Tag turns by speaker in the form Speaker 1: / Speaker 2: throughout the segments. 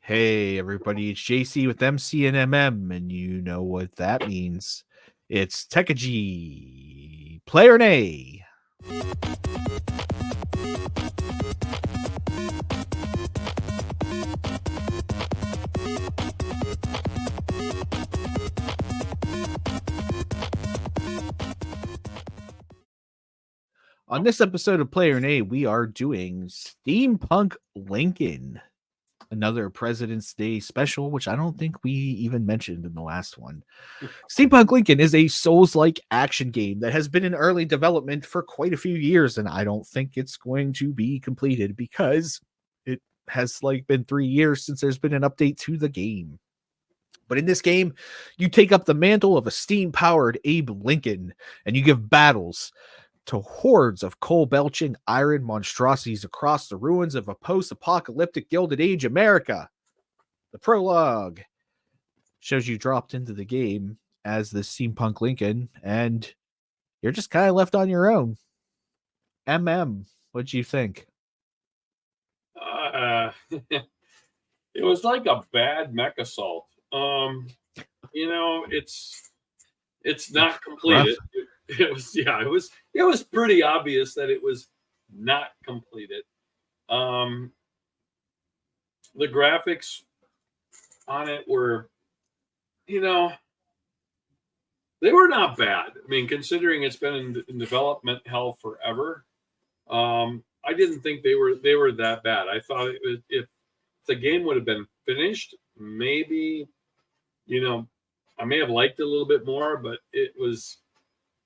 Speaker 1: Hey everybody, it's JC with MC and MM, and you know what that means. It's Tekaji, Player A. On this episode of Player A, we are doing Steampunk Lincoln, another President's Day special, which I don't think we even mentioned in the last one. Steampunk Lincoln is a Souls-like action game that has been in early development for quite a few years, and I don't think it's going to be completed because it has been 3 years since there's been an update to the game. But in this game, you take up the mantle of a steam-powered Abe Lincoln, and you give battles to hordes of coal-belching iron monstrosities across the ruins of a post-apocalyptic Gilded Age America. The prologue shows you dropped into the game as the Steampunk Lincoln, and you're just kind of left on your own. What'd you think?
Speaker 2: It was like a bad mech assault. It's not completed. It was pretty obvious that it was not completed. The graphics on it were, they were not bad. I mean, considering it's been in development hell forever, I didn't think they were that bad. I thought it was, if the game would have been finished, maybe, I may have liked it a little bit more, but it was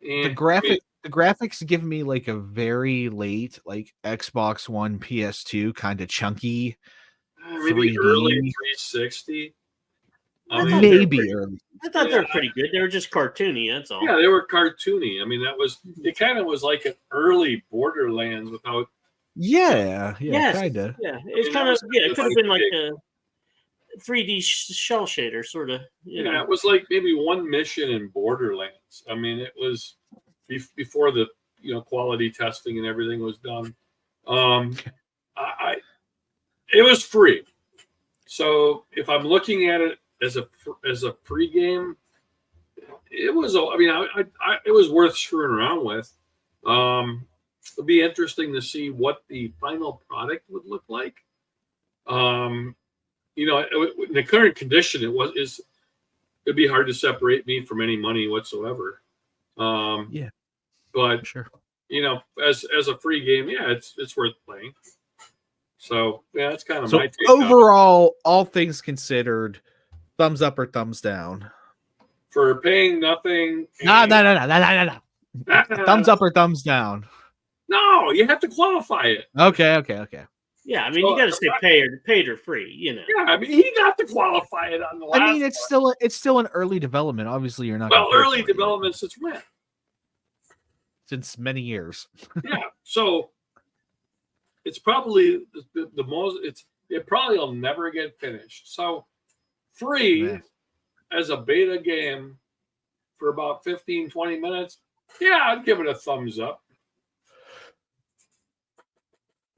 Speaker 1: the graphics give me a very late Xbox One, PS2 kind of chunky,
Speaker 2: maybe
Speaker 1: 3D.
Speaker 2: early 360.
Speaker 1: Maybe early.
Speaker 3: I thought they were pretty good. They were just cartoony, that's all.
Speaker 2: Yeah, they were cartoony. I mean, it kind of was like an early Borderlands without.
Speaker 1: Yeah,
Speaker 3: yes,
Speaker 1: kind of.
Speaker 3: Yeah, it's kind of it could have been like a 3D shell shader, sort of.
Speaker 2: Yeah, it was like maybe one mission in Borderlands. I mean, it was before the quality testing and everything was done. It was free, so if I'm looking at it as a free game, it was. I mean, it was worth screwing around with. It'll be interesting to see what the final product would look like. In the current condition, it'd be hard to separate me from any money whatsoever.
Speaker 1: Yeah,
Speaker 2: but
Speaker 1: sure.
Speaker 2: As a free game, yeah, it's worth playing. So yeah, that's kind of my take.
Speaker 1: Overall, all things considered, thumbs up or thumbs down
Speaker 2: for paying nothing.
Speaker 1: No. Thumbs up or thumbs down?
Speaker 2: No, you have to qualify it.
Speaker 1: Okay.
Speaker 3: Yeah, I mean, you got to say paid or free,
Speaker 2: Yeah, I mean, he got to qualify it on the last.
Speaker 1: I mean, it's still an early development. Obviously, you're not.
Speaker 2: Well, early development since when?
Speaker 1: Since many years.
Speaker 2: Yeah, so it's probably the most. It probably will never get finished. So free as a beta game for about 15-20 minutes. Yeah, I'd give it a thumbs up.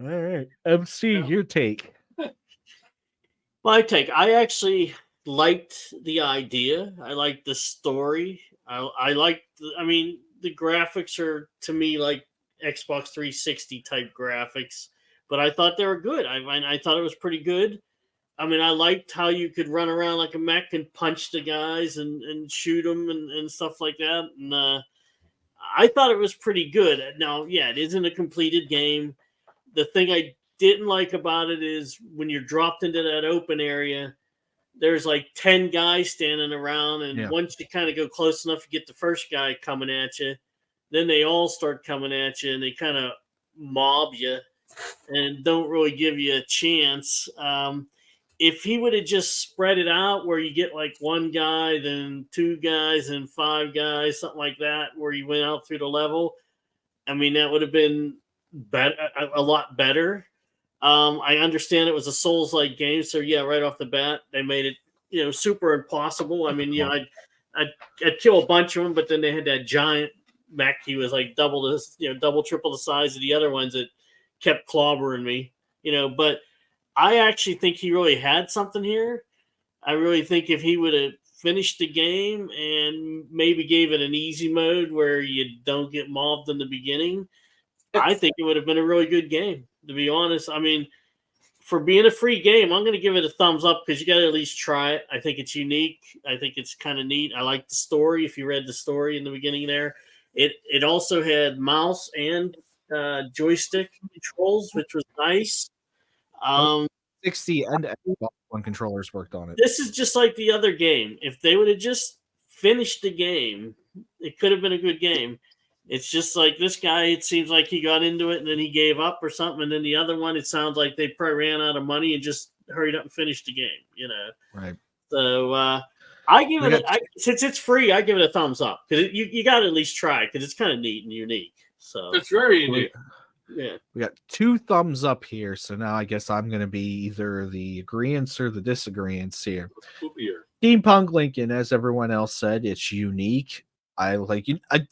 Speaker 1: All right, MC, your take.
Speaker 3: My take. I actually liked the idea. I liked the story. I liked. I mean, the graphics are to me like Xbox 360 type graphics, but I thought they were good. I thought it was pretty good. I mean, I liked how you could run around like a mech and punch the guys and shoot them and stuff like that. And I thought it was pretty good. Now, yeah, it isn't a completed game. The thing I didn't like about it is when you're dropped into that open area, there's like 10 guys standing around. And once you kind of go close enough, you get the first guy coming at you. Then they all start coming at you and they kind of mob you and don't really give you a chance. If he would have just spread it out where you get like one guy, then two guys, and five guys, something like that, where you went out through the level, I mean, that would have been a lot better. I understand it was a Souls-like game, so yeah, right off the bat, they made it, super impossible. I mean, I'd kill a bunch of them, but then they had that giant mech. He was like double, triple the size of the other ones that kept clobbering me, But I actually think he really had something here. I really think if he would have finished the game and maybe gave it an easy mode where you don't get mobbed in the beginning, I think it would have been a really good game, to be honest. I mean, for being a free game, I'm going to give it a thumbs up because you got to at least try it. I think it's unique. I think it's kind of neat. I like the story. If you read the story in the beginning there, it also had mouse and joystick controls, which was nice.
Speaker 1: 60 and Xbox One controllers worked on it.
Speaker 3: This is just like the other game. If they would have just finished the game, it could have been a good game. It's just like this guy, it seems like he got into it and then he gave up or something. And then the other one, it sounds like they probably ran out of money and just hurried up and finished the game, you know?
Speaker 1: Right.
Speaker 3: So I give it, since it's free, I give it a thumbs up because you got to at least try because it's kind of neat and unique. So
Speaker 2: It's very unique.
Speaker 3: Yeah.
Speaker 1: We got 2 thumbs up here. So now I guess I'm going to be either the agreeants or the disagreeants here. Steampunk Lincoln, as everyone else said, it's unique. I like you. I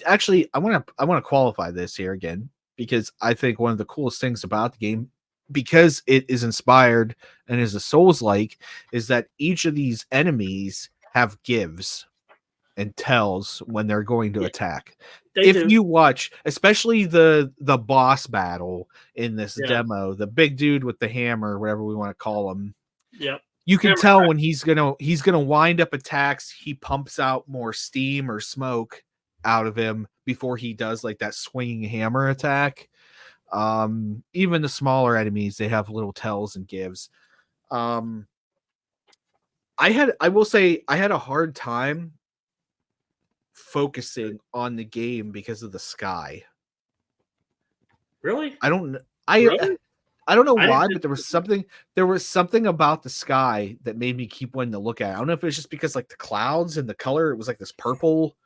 Speaker 1: want to qualify this here again because I think one of the coolest things about the game, because it is inspired and is a Souls-like, is that each of these enemies have gives and tells when they're going to attack. If you watch, especially the boss battle in this demo, the big dude with the hammer, whatever we want to call him.
Speaker 3: Yep.
Speaker 1: You can tell when he's gonna wind up attacks. He pumps out more steam or smoke out of him before he does like that swinging hammer attack. Even the smaller enemies, they have little tells and gives. I will say I had a hard time focusing on the game because of the sky.
Speaker 3: Really?
Speaker 1: I don't know why, but there was something about the sky that made me keep wanting to look at it. I don't know if it was just because like the clouds and the color, it was like this purple.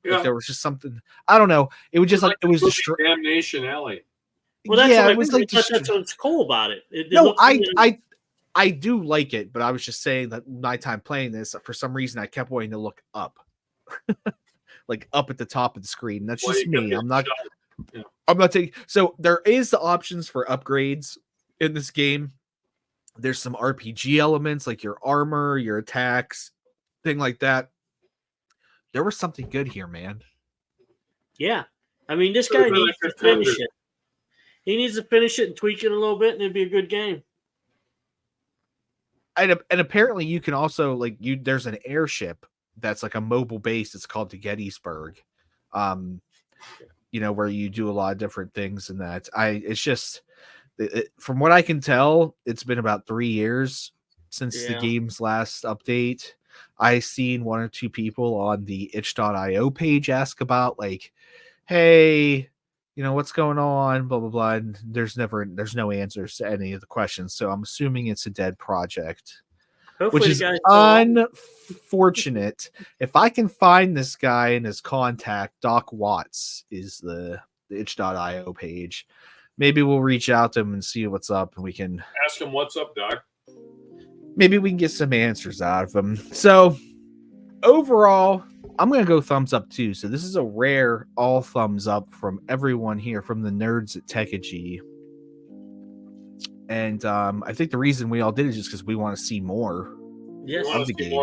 Speaker 1: Yeah. Like there was just something. I don't know. It was just like it was
Speaker 2: Damnation Alley.
Speaker 3: Well, that's what it was like. That's what's cool about it.
Speaker 1: I do like it, but I was just saying that my time playing this, for some reason, I kept wanting to look up, like up at the top of the screen. That's just me. I'm not taking. So there is the options for upgrades in this game. There's some RPG elements like your armor, your attacks, thing like that. There was something good here, man.
Speaker 3: Yeah, I mean, this guy needs to finish it. He needs to finish it and tweak it a little bit, and it'd be a good game.
Speaker 1: And apparently, you can also there's an airship that's like a mobile base. It's called the Gettysburg. Where you do a lot of different things in that. It's just from what I can tell, it's been about 3 years since the game's last update. I seen 1 or 2 people on the itch.io page ask about hey, what's going on, blah, blah, blah. And there's no answers to any of the questions. So I'm assuming it's a dead project. Hopefully, which is unfortunate. If I can find this guy and his contact, Doc Watts is the itch.io page. Maybe we'll reach out to him and see what's up, and we can
Speaker 2: ask him what's up, Doc.
Speaker 1: Maybe we can get some answers out of him. So overall, I'm going to go thumbs up too. So this is a rare all thumbs up from everyone here, from the nerds at Techagy. And I think the reason we all did it is just because we want to see more of the game.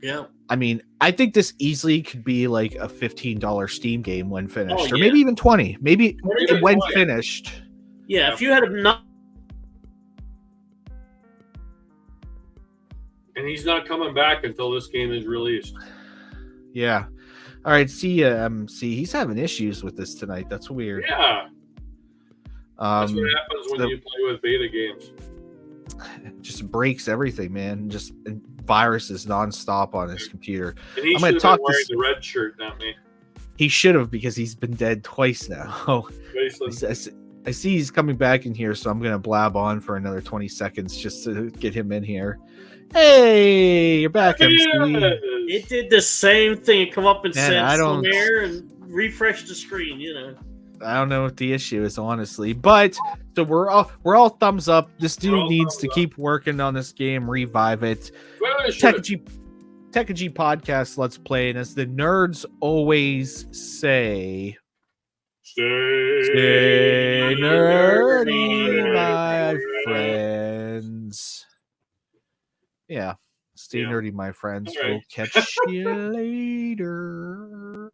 Speaker 3: Yeah.
Speaker 1: I mean, I think this easily could be like a $15 Steam game when finished, or maybe even 20. Maybe when finished.
Speaker 3: Yeah, if you had not.
Speaker 2: And he's not coming back until this game is released.
Speaker 1: Yeah. All right. See, he's having issues with this tonight. That's weird.
Speaker 2: Yeah. That's what happens when you play with beta games.
Speaker 1: It just breaks everything, man. Just viruses nonstop on his computer.
Speaker 2: And he should have been wearing the red shirt, not me.
Speaker 1: He should have, because he's been dead twice now. I see he's coming back in here, so I'm going to blab on for another 20 seconds just to get him in here. Hey, you're back, MC.
Speaker 3: It did the same thing. It come up and said somewhere and refresh the screen,
Speaker 1: I don't know what the issue is, honestly. But so we're all thumbs up. This dude needs to keep working on this game, revive it. Techagy podcast Let's Play, and as the nerds always say, Stay nerdy, my friends. Yeah. Stay
Speaker 2: Yeah.
Speaker 1: nerdy, my friends.
Speaker 2: All right.
Speaker 1: We'll catch you later.